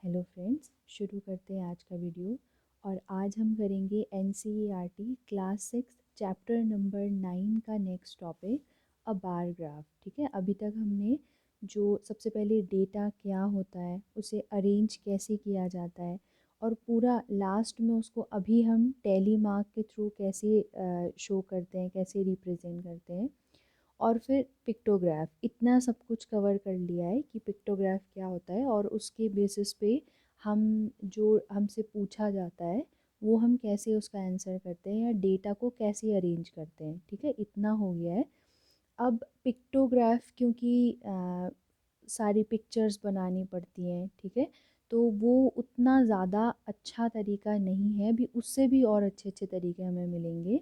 Hello friends, शुरू करते हैं आज का वीडियो। और आज हम करेंगे एनसीईआरटी क्लास 6 चैप्टर नंबर 9 का नेक्स्ट टॉपिक अ बार ग्राफ। ठीक है, अभी तक हमने जो सबसे पहले डेटा क्या होता है, उसे अरेंज कैसे किया जाता है, और पूरा लास्ट में उसको अभी हम टैली मार्क के थ्रू कैसे शो करते हैं, कैसे रिप्रेजेंट करते हैं, और फिर पिक्टोग्राफ। इतना सब कुछ कवर कर लिया है कि पिक्टोग्राफ क्या होता है, और उसके बेसिस पे हम जो हमसे पूछा जाता है वो हम कैसे उसका आंसर करते हैं या डेटा को कैसे अरेंज करते हैं। ठीक है, इतना हो गया है। अब पिक्टोग्राफ क्योंकि सारी पिक्चर्स बनानी पड़ती हैं, ठीक है, तो वो उतना ज़्यादा अच्छा तरीका नहीं है, भी उससे भी और अच्छे अच्छे तरीके हमें मिलेंगे।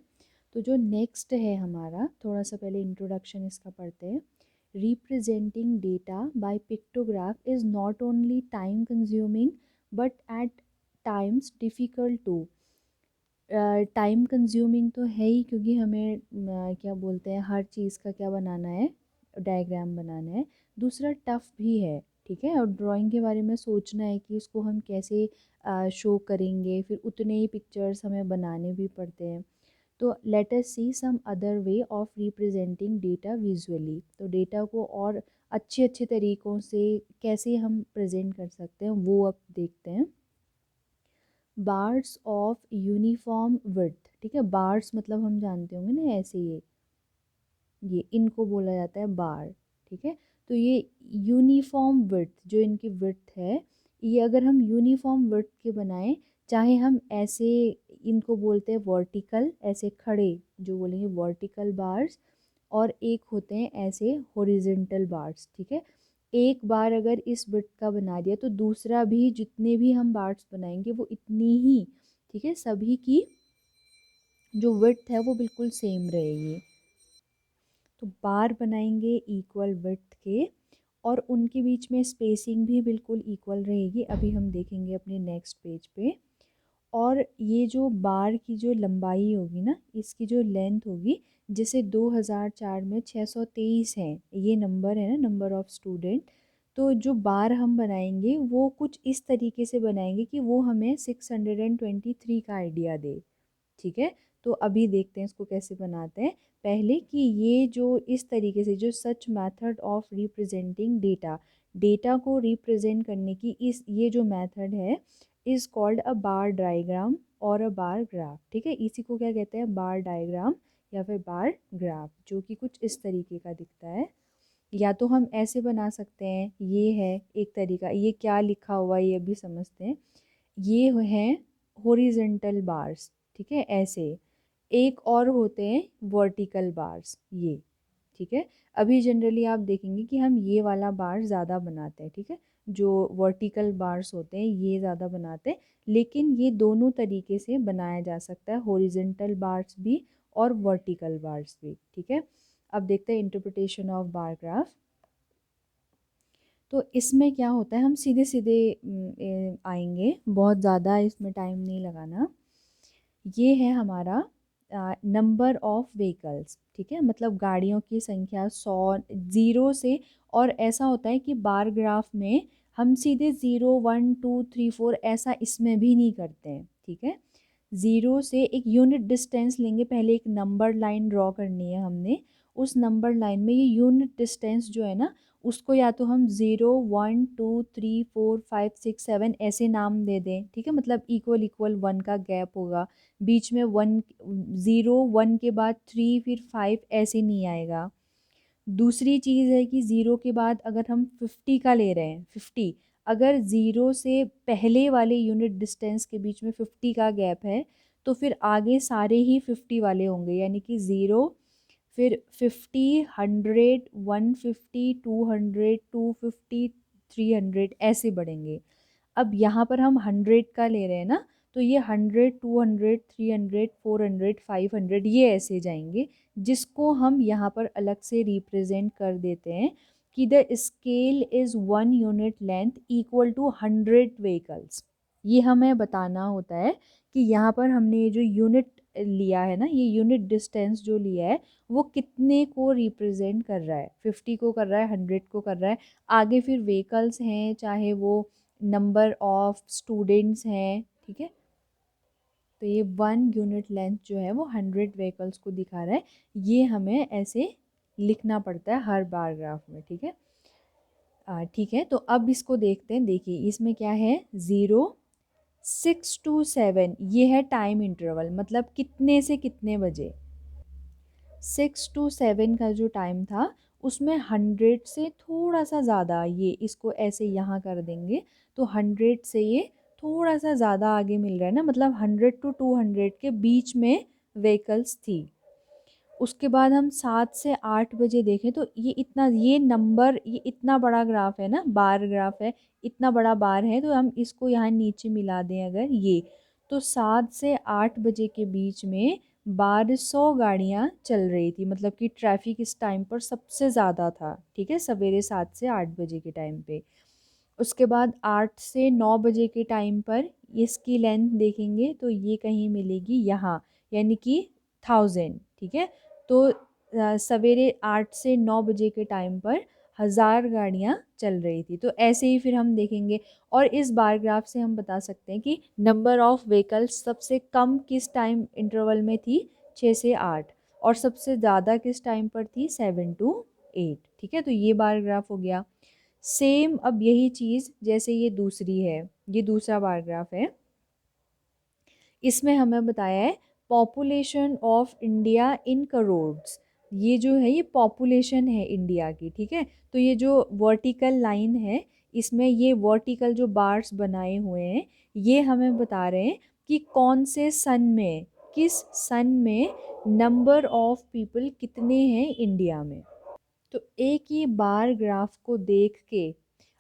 तो जो नेक्स्ट है हमारा, थोड़ा सा पहले इंट्रोडक्शन इसका पढ़ते हैं। Representing data by pictograph is not only time consuming but at times difficult too. Time consuming तो है ही, क्योंकि हमें क्या बोलते हैं, हर चीज़ का क्या बनाना है, डायग्राम बनाना है। दूसरा टफ़ भी है, ठीक है, और ड्राइंग के बारे में सोचना है कि उसको हम कैसे शो करेंगे, फिर उतने ही पिक्चर्स हमें बनाने भी पड़ते हैं। तो let us see some other way of representing data visually. तो डेटा को और अच्छे अच्छे तरीक़ों से कैसे हम प्रेजेंट कर सकते हैं वो अब देखते हैं। Bars of uniform width. ठीक है, बार्स मतलब हम जानते होंगे ना, ऐसे ये इनको बोला जाता है बार। ठीक है, तो ये यूनिफॉर्म विड्थ, जो इनकी विड्थ है, ये अगर हम यूनिफॉर्म विड्थ के बनाएं, चाहे हम ऐसे इनको बोलते हैं वर्टिकल, ऐसे खड़े जो बोलेंगे वर्टिकल बार्स, और एक होते हैं ऐसे हॉरिजॉन्टल बार्स। ठीक है, एक बार अगर इस विड्थ का बना दिया तो दूसरा भी, जितने भी हम बार्स बनाएंगे वो इतनी ही, ठीक है, सभी की जो विड्थ है वो बिल्कुल सेम रहेगी। तो बार बनाएंगे इक्वल विड्थ के, और उनके बीच में स्पेसिंग भी बिल्कुल इक्वल रहेगी, अभी हम देखेंगे अपने नेक्स्ट पेज पे। और ये जो बार की जो लंबाई होगी ना, इसकी जो लेंथ होगी, जैसे 2004 में 623 है, ये नंबर है ना, नंबर ऑफ़ स्टूडेंट। तो जो बार हम बनाएंगे वो कुछ इस तरीके से बनाएंगे कि वो हमें 623 का आइडिया दे। ठीक है, तो अभी देखते हैं इसको कैसे बनाते हैं। पहले कि ये जो इस तरीके से, जो such method of representing data, data को रिप्रेजेंट करने की इस ये जो मेथड है, is called a bar diagram और अ बार ग्राफ। ठीक है, इसी को क्या कहते हैं, बार डायग्राम या फिर बार ग्राफ, जो कि कुछ इस तरीके का दिखता है। या तो हम ऐसे बना सकते हैं, ये है एक तरीका, ये क्या लिखा हुआ है ये भी समझते हैं। ये हैं हॉरिजॉन्टल बार्स, ठीक है, ऐसे। एक और होते हैं वर्टिकल बार्स, ये। ठीक है, अभी जनरली आप देखेंगे कि हम ये वाला बार ज़्यादा बनाते हैं। ठीक है, जो वर्टिकल बार्स होते हैं ये ज़्यादा बनाते हैं, लेकिन ये दोनों तरीके से बनाया जा सकता है, हॉरिजॉन्टल बार्स भी और वर्टिकल बार्स भी। ठीक है, अब देखते हैं इंटरप्रिटेशन ऑफ बार ग्राफ। तो इसमें क्या होता है, हम सीधे सीधे आएंगे, बहुत ज़्यादा इसमें टाइम नहीं लगाना। ये है हमारा नंबर ऑफ व्हीकल्स। ठीक है, मतलब गाड़ियों की संख्या 100, ज़ीरो से। और ऐसा होता है कि बार ग्राफ में हम सीधे 0 1 2 3 4 ऐसा इसमें भी नहीं करते हैं। ठीक है, ज़ीरो से एक यूनिट डिस्टेंस लेंगे, पहले एक नंबर लाइन ड्रॉ करनी है हमने। उस नंबर लाइन में ये यूनिट डिस्टेंस जो है ना, उसको या तो हम 0 1 2 3 4 5 6 7 ऐसे नाम दे दें। ठीक है, मतलब इक्वल इक्वल 1 का गैप होगा, बीच में 1, 0 1 के बाद 3 फिर 5 ऐसे नहीं आएगा। दूसरी चीज़ है कि ज़ीरो के बाद अगर हम 50 का ले रहे हैं, 50, अगर ज़ीरो से पहले वाले यूनिट डिस्टेंस के बीच में 50 का गैप है, तो फिर आगे सारे ही 50 वाले होंगे, यानी कि ज़ीरो, फिर 50, 100, 150, 200, 250, 300 ऐसे बढ़ेंगे। अब यहाँ पर हम 100 का ले रहे हैं ना, तो ये 100, 200, 300, 400, 500 ये ऐसे जाएंगे, जिसको हम यहाँ पर अलग से रिप्रेजेंट कर देते हैं कि the scale is 1 unit length equal to 100 vehicles. ये हमें बताना होता है कि यहाँ पर हमने ये जो यूनिट लिया है ना, ये यूनिट डिस्टेंस जो लिया है, वो कितने को रिप्रेजेंट कर रहा है, 50 को कर रहा है, 100 को कर रहा है। आगे फिर व्हीकल्स हैं, चाहे वो नंबर ऑफ स्टूडेंट्स हैं, ठीक है। तो ये 1 यूनिट लेंथ जो है वो 100 व्हीकल्स को दिखा रहा है। ये हमें ऐसे लिखना पड़ता है हर बार ग्राफ में, ठीक है। ठीक है, तो अब इसको देखते हैं। देखिए इसमें क्या है, 0, 6 to 7 ये है टाइम इंटरवल, मतलब कितने से कितने बजे। 6 to 7 का जो टाइम था उसमें 100 से थोड़ा सा ज़्यादा, ये इसको ऐसे यहाँ कर देंगे तो 100 से ये थोड़ा सा ज़्यादा आगे मिल रहा है ना, मतलब 100 to 200 के बीच में व्हीकल्स थी। उसके बाद हम 7 से 8 बजे देखें तो ये इतना, ये नंबर, ये इतना बड़ा ग्राफ है ना, बार ग्राफ है, इतना बड़ा बार है, तो हम इसको यहाँ नीचे मिला दें अगर ये, तो 7 से 8 बजे के बीच में 1200 गाड़ियाँ चल रही थी, मतलब कि ट्रैफिक इस टाइम पर सबसे ज़्यादा था, ठीक है, सवेरे 7 से 8 बजे के टाइम पे। उसके बाद 8 से 9 बजे के टाइम पर इसकी लेंथ देखेंगे तो ये कहीं मिलेगी यहाँ, यानी कि 1000, ठीक है। तो सवेरे 8 से 9 बजे के टाइम पर 1000 गाड़ियाँ चल रही थी। तो ऐसे ही फिर हम देखेंगे, और इस बार ग्राफ से हम बता सकते हैं कि नंबर ऑफ व्हीकल्स सबसे कम किस टाइम इंटरवल में थी, 6 से 8, और सबसे ज़्यादा किस टाइम पर थी, 7 to 8, ठीक है। तो ये बार ग्राफ हो गया। सेम अब यही चीज़ जैसे ये दूसरी है, ये दूसरा बार ग्राफ है, इसमें हमें बताया है population of India in crores. ये जो है ये पॉपुलेशन है इंडिया की, ठीक है। तो ये जो वर्टिकल लाइन है इसमें ये वर्टिकल जो बार्स बनाए हुए हैं ये हमें बता रहे हैं कि कौन से सन में, किस सन में नंबर ऑफ पीपल कितने हैं इंडिया में। तो एक ये बार ग्राफ को देख के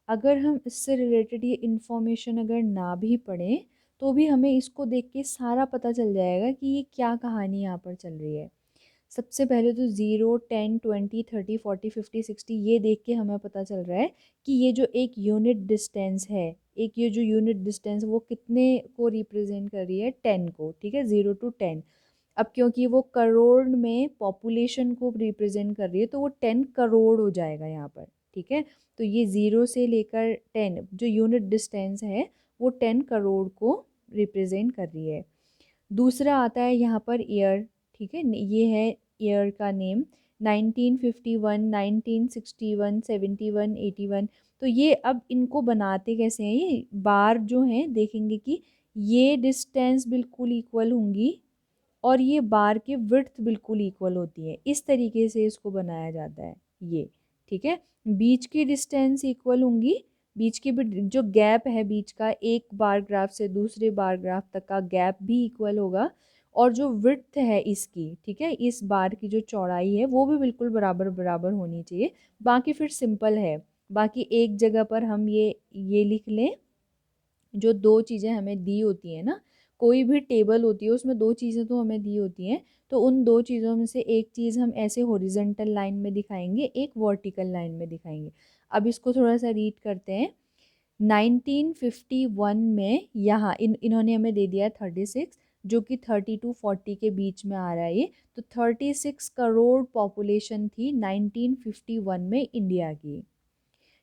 अगर हम इससे रिलेटेड ये इन्फॉर्मेशन अगर ना भी पढ़ें तो भी हमें इसको देख के सारा पता चल जाएगा कि ये क्या कहानी यहाँ पर चल रही है। सबसे पहले तो 0, 10, 20, 30, 40, 50, 60 ये देख के हमें पता चल रहा है कि ये जो एक यूनिट डिस्टेंस है, एक ये जो यूनिट डिस्टेंस वो कितने को रिप्रेजेंट कर रही है, 10 को, ठीक है, 0 to 10। अब क्योंकि वो करोड़ में पॉपुलेशन को रिप्रेजेंट कर रही है तो वो 10 करोड़ हो जाएगा यहाँ पर, ठीक है। तो ये 0 से लेकर 10 जो यूनिट डिस्टेंस है वो 10 करोड़ को रिप्रेजेंट कर रही है। दूसरा आता है यहाँ पर ईयर, ठीक है, ये है ईयर का नेम, 1951, 1961, 71, 81। तो ये अब इनको बनाते कैसे हैं, ये बार जो हैं देखेंगे कि ये डिस्टेंस बिल्कुल इक्वल होंगी और ये बार की विड्थ बिल्कुल इक्वल होती है, इस तरीके से इसको बनाया जाता है ये, ठीक है। बीच की डिस्टेंस इक्वल होंगी, बीच की जो गैप है बीच का, एक बार ग्राफ से दूसरे बार ग्राफ तक का गैप भी इक्वल होगा, और जो विड्थ है इसकी, ठीक है, इस बार की जो चौड़ाई है वो भी बिल्कुल बराबर बराबर होनी चाहिए। बाकी फिर सिंपल है, बाकी एक जगह पर हम ये लिख लें, जो दो चीज़ें हमें दी होती हैं ना, कोई भी टेबल होती है उसमें दो चीज़ें तो हमें दी होती हैं, तो उन दो चीज़ों में से एक चीज़ हम ऐसे हॉरिजेंटल लाइन में दिखाएंगे, एक वर्टिकल लाइन में दिखाएंगे। अब इसको थोड़ा सा रीड करते हैं। 1951 में यहाँ इन्होंने हमें दे दिया है 36, जो कि 30 to 40 के बीच में आ रहा है ये, तो 36 करोड़ पॉपुलेशन थी 1951 में इंडिया की।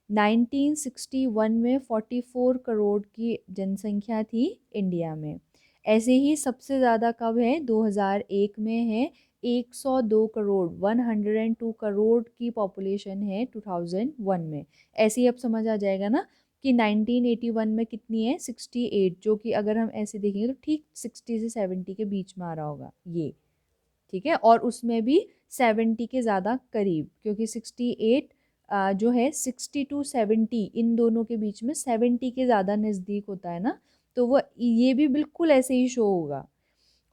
1961 में 44 करोड़ की जनसंख्या थी इंडिया में। ऐसे ही सबसे ज़्यादा कब है, 2001 में है, 102 करोड़, 102 करोड़ की पॉपुलेशन है 2001 में। ऐसे ही अब समझ आ जाएगा ना कि 1981 में कितनी है, 68, जो कि अगर हम ऐसे देखेंगे तो ठीक 60 से 70 के बीच में आ रहा होगा ये, ठीक है। और उसमें भी 70 के ज़्यादा करीब, क्योंकि 68 जो है 60 to 70 इन दोनों के बीच में 70 के ज़्यादा नज़दीक होता है ना, तो वो ये भी बिल्कुल ऐसे ही शो होगा।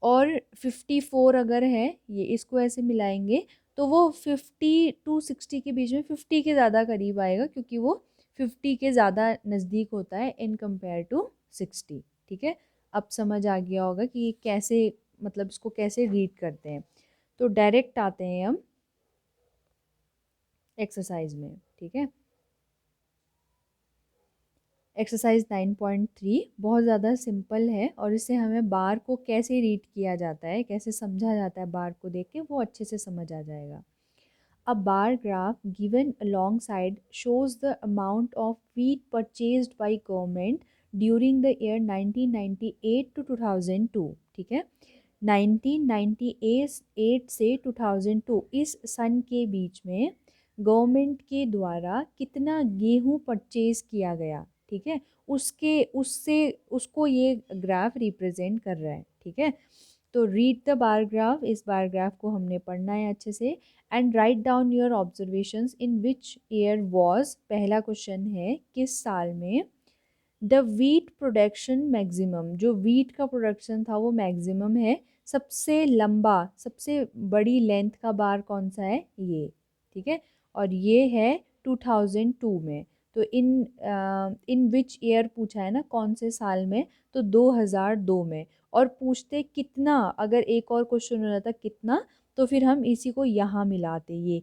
और 54 अगर है, ये इसको ऐसे मिलाएंगे तो वो 50 to 60 के बीच में 50 के ज़्यादा करीब आएगा, क्योंकि वो 50 के ज़्यादा नज़दीक होता है इन कंपेयर टू 60, ठीक है। अब समझ आ गया होगा कि ये कैसे, मतलब इसको कैसे रीड करते हैं। तो डायरेक्ट आते हैं हम एक्सरसाइज में, ठीक है। एक्सरसाइज 9.3 बहुत ज़्यादा सिंपल है, और इससे हमें बार को कैसे रीड किया जाता है, कैसे समझा जाता है बार को देख के, वो अच्छे से समझ आ जाएगा। A bar graph given alongside shows the amount of wheat purchased by government during the year 1998 to 2002। ठीक है, 1998 से 2002 इस सन के बीच में गवर्नमेंट के द्वारा कितना गेहूं परचेज किया गया। ठीक है, उसके उससे उसको ये ग्राफ रिप्रेजेंट कर रहा है। ठीक है, तो रीड द बार ग्राफ, इस बार ग्राफ को हमने पढ़ना है अच्छे से। And write down your observations in which year was, पहला क्वेश्चन है किस साल में द वीट प्रोडक्शन मैक्सिमम, जो वीट का प्रोडक्शन था वो मैक्सिमम है। सबसे लंबा, सबसे बड़ी लेंथ का बार कौन सा है, ये। ठीक है, और ये है 2002 में। तो इन विच ईयर पूछा है ना, कौन से साल में, तो 2002 में। और पूछते कितना, अगर एक और क्वेश्चन हो जाता कितना, तो फिर हम इसी को यहाँ मिलाते ये,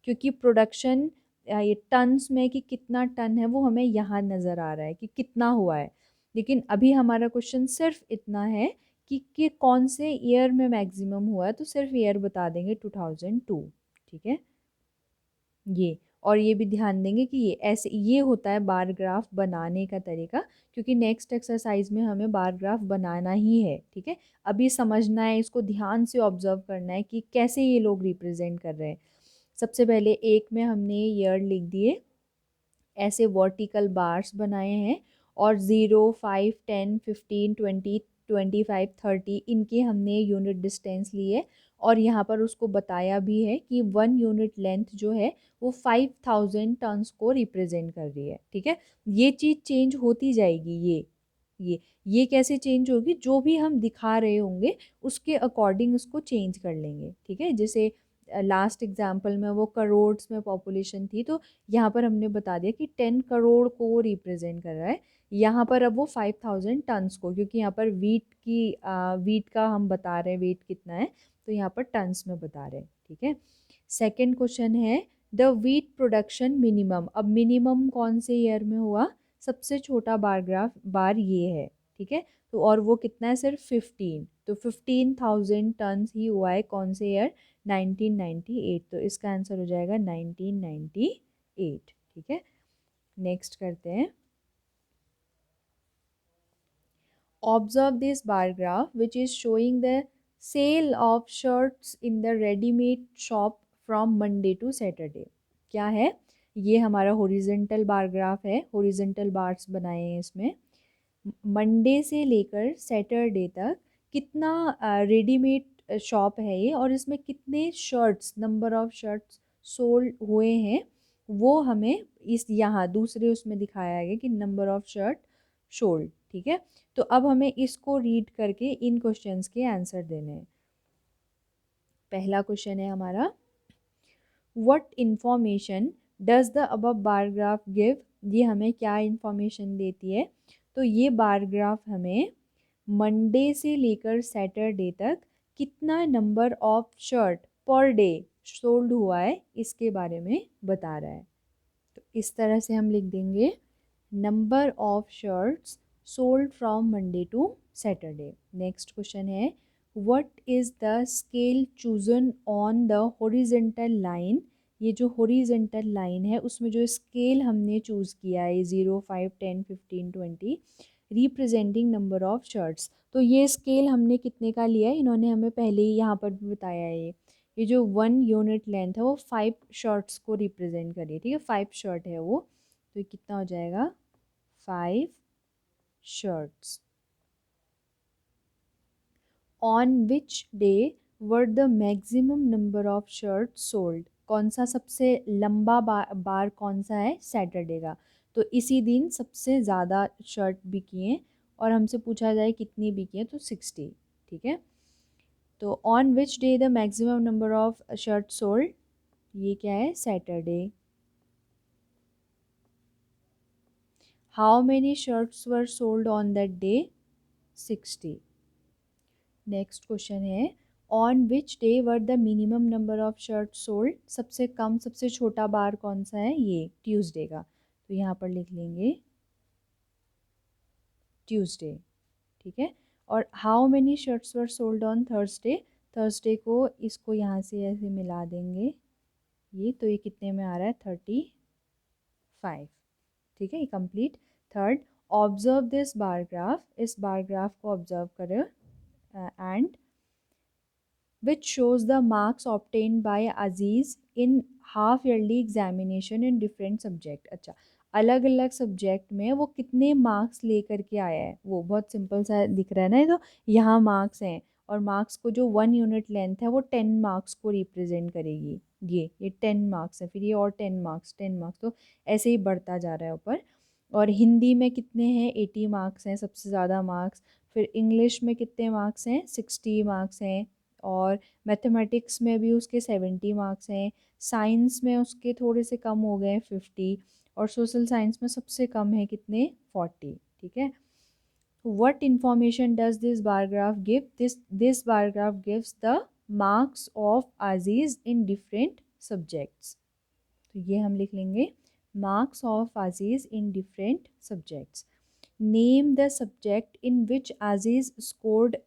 क्योंकि प्रोडक्शन ये टन्स में कि कितना टन है वो हमें यहाँ नज़र आ रहा है कि कितना हुआ है। लेकिन अभी हमारा क्वेश्चन सिर्फ इतना है कि कौन से ईयर में मैक्सिमम हुआ है, तो सिर्फ ईयर बता देंगे 2002। ठीक है, ये। और ये भी ध्यान देंगे कि ये ऐसे, ये होता है बार ग्राफ बनाने का तरीका, क्योंकि नेक्स्ट एक्सरसाइज में हमें बार ग्राफ बनाना ही है। ठीक है, अभी समझना है, इसको ध्यान से ऑब्जर्व करना है कि कैसे ये लोग रिप्रेजेंट कर रहे हैं। सबसे पहले एक में हमने ईयर लिख दिए, ऐसे वर्टिकल बार्स बनाए हैं, और 0, 5, 10, 15, 20, 25, 30 इनके हमने यूनिट डिस्टेंस लिए। और यहाँ पर उसको बताया भी है कि 1 यूनिट लेंथ जो है वो 5000 टन्स को रिप्रेजेंट कर रही है। ठीक है, ये चीज़ चेंज होती जाएगी। ये कैसे चेंज होगी, जो भी हम दिखा रहे होंगे उसके अकॉर्डिंग उसको चेंज कर लेंगे। ठीक है, जैसे लास्ट एग्जाम्पल में वो करोड्स में पॉपुलेशन थी, तो यहाँ पर हमने बता दिया कि 10 करोड़ को वो रिप्रेजेंट कर रहा है। यहाँ पर अब वो 5000 टन्स को, क्योंकि यहाँ पर वीट का हम बता रहे हैं वेट कितना है, तो यहाँ पर टन्स में बता रहे हैं। ठीक है, सेकेंड क्वेश्चन है द वीट प्रोडक्शन मिनिमम। अब मिनिमम कौन से ईयर में हुआ, सबसे छोटा बार ग्राफ बार ये है। ठीक है, तो और वो कितना है, सिर्फ 15, तो 15,000 टन्स ही हुआ है कौन से ईयर, 1998। तो इसका आंसर हो जाएगा 1998। ठीक है, नेक्स्ट करते हैं। Observe this bar graph which is showing the sale of shirts in the readymade shop from Monday to Saturday. क्या है ये, हमारा हॉरिजॉन्टल बार ग्राफ है, हॉरिजॉन्टल बार्स बनाए हैं इसमें। मंडे से लेकर सैटरडे तक कितना रेडीमेड शॉप है ये, और इसमें कितने shirts, number of shirts sold हुए हैं, वो हमें इस यहाँ दूसरे उसमें दिखाया गया कि नंबर ऑफ शर्ट सोल्ड। ठीक है, तो अब हमें इसको रीड करके इन क्वेश्चंस के आंसर देने हैं। पहला क्वेश्चन है हमारा, what information does the above bar graph give. ये हमें क्या इंफॉर्मेशन देती है, तो ये बार ग्राफ हमें मंडे से लेकर सैटरडे तक कितना number of shirt per day sold हुआ है इसके बारे में बता रहा है। तो इस तरह से हम लिख देंगे, number of shirts sold from Monday to Saturday. Next question है, what is the scale chosen on the horizontal line. ये जो हॉरिजॉन्टल लाइन है उसमें जो स्केल हमने चूज़ किया है 0, 5, 10, 15, 20 रिप्रेजेंटिंग नंबर ऑफ शर्ट्स। तो ये स्केल हमने कितने का लिया है, इन्होंने हमें पहले ही यहाँ पर भी बताया है। ये जो 1 यूनिट लेंथ है वो 5 शर्ट्स को रिप्रेजेंट करिए। ठीक है, 5 शर्ट है वो, तो ये कितना हो जाएगा, 5 shirts। On which day were the maximum number of shirts sold। कौन सा सबसे लंबा बार कौन सा है, सैटरडे का। तो इसी दिन सबसे ज़्यादा शर्ट बिकी हैं, और हमसे पूछा जाए कितनी बिकी हैं, तो 60। ठीक है, तो on which day the maximum number of shirt sold, ये क्या है, Saturday. How many shirts were sold on that day, 60। Next question है, on which day were the minimum number of shirt sold. सबसे कम, सबसे छोटा बार कौन सा है, ये ट्यूसडे का। तो यहाँ पर लिख लेंगे ट्यूसडे। ठीक है, और how many shirts were sold on Thursday. Thursday को इसको यहाँ से ऐसे मिला देंगे, ये तो ये कितने में आ रहा है 35, ठीक है, ये complete. Third, observe this bar graph, इस बार ग्राफ को ऑब्जर्व करो and which shows the marks obtained by Aziz in half yearly examination in different subject। अच्छा, अलग अलग सब्जेक्ट में वो कितने मार्क्स लेकर के आया है, वो बहुत सिंपल सा दिख रहा है ना। ये तो यहाँ मार्क्स हैं और मार्क्स को जो 1 यूनिट लेंथ है वो 10 मार्क्स को रिप्रेजेंट करेगी। ये 10 मार्क्स है, फिर ये और 10 मार्क्स 10 मार्क्स, तो ऐसे ही बढ़ता जा रहा है ऊपर। और हिंदी में कितने हैं 80 मार्क्स हैं, सबसे ज़्यादा मार्क्स। फिर इंग्लिश में कितने मार्क्स हैं 60 मार्क्स हैं। और मैथमेटिक्स में भी उसके 70 मार्क्स हैं। साइंस में उसके थोड़े से कम हो गए 50। और सोशल साइंस में सबसे कम है कितने 40, ठीक है। What information does this bar graph give, this bar graph gives the marks of Aziz in different subjects. तो ये हम लिख लेंगे marks of Aziz in different subjects. Name the subject in which Aziz scored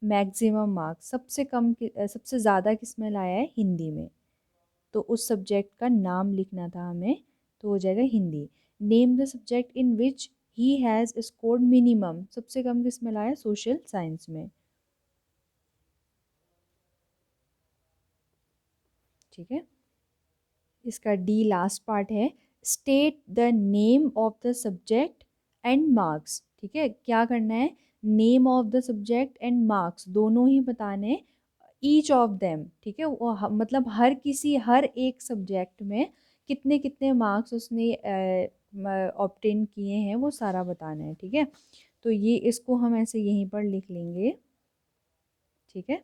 maximum marks, सबसे कम सबसे ज़्यादा किस में लाया है हिंदी में, तो उस सब्जेक्ट का नाम लिखना था हमें, तो हो जाएगा Hindi. Name the subject in which he has scored minimum, सबसे कम किस में लाया सोशल साइंस में, ठीक है। इसका डी लास्ट पार्ट है, state the name of the subject and marks, ठीक है। क्या करना है, name of the subject and marks दोनों ही बताने, ईच ऑफ देम, ठीक है। वो मतलब हर एक सब्जेक्ट में कितने कितने मार्क्स उसने ऑब्टेन किए हैं वो सारा बताना है, ठीक है। तो ये इसको हम ऐसे यहीं पर लिख लेंगे, ठीक है।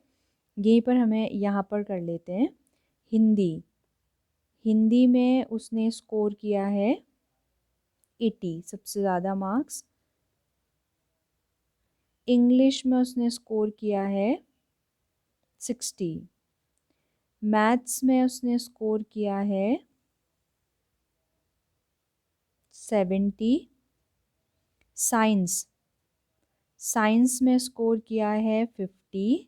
यहीं पर हमें यहाँ पर कर लेते हैं हिंदी। हिंदी में उसने स्कोर किया है 80, सबसे ज़्यादा मार्क्स। इंग्लिश में उसने स्कोर किया है 60। मैथ्स में उसने स्कोर किया है 70। साइंस साइंस में स्कोर किया है 50।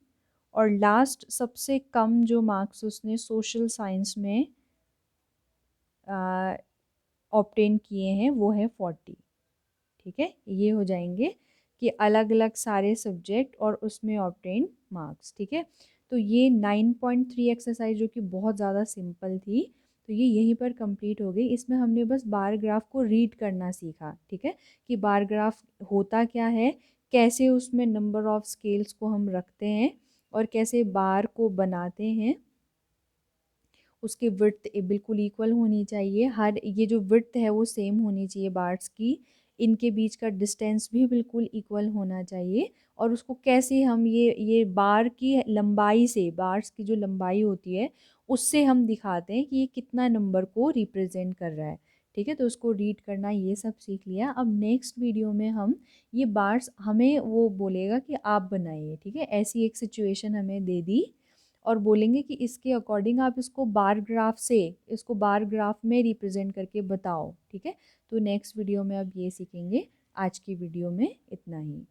और लास्ट सबसे कम जो मार्क्स उसने सोशल साइंस में ऑब्टेन किए हैं वो है 40, ठीक है। ये हो जाएंगे कि अलग अलग सारे सब्जेक्ट और उसमें ऑब्टेन मार्क्स, ठीक है। तो ये 9.3 एक्सरसाइज जो कि बहुत ज़्यादा सिंपल थी, तो ये यहीं पर कंप्लीट हो गई। इसमें हमने बस बार ग्राफ को रीड करना सीखा, ठीक है, कि बार ग्राफ होता क्या है, कैसे उसमें नंबर ऑफ स्केल्स को हम रखते हैं और कैसे बार को बनाते हैं। उसकी विड्थ बिल्कुल इक्वल होनी चाहिए, हर ये जो विड्थ है वो सेम होनी चाहिए बार्स की, इनके बीच का डिस्टेंस भी बिल्कुल इक्वल होना चाहिए। और उसको कैसे हम ये बार की लंबाई से, बार्स की जो लंबाई होती है उससे हम दिखाते हैं कि ये कितना नंबर को रिप्रेजेंट कर रहा है, ठीक है। तो उसको रीड करना ये सब सीख लिया। अब नेक्स्ट वीडियो में हम ये बार्स हमें वो बोलेगा कि आप बनाइए, ठीक है। ऐसी एक सिचुएशन हमें दे दी और बोलेंगे कि इसके अकॉर्डिंग आप इसको बार ग्राफ से, इसको बार ग्राफ में रिप्रेजेंट करके बताओ, ठीक है। तो नेक्स्ट वीडियो में अब ये सीखेंगे। आज की वीडियो में इतना ही।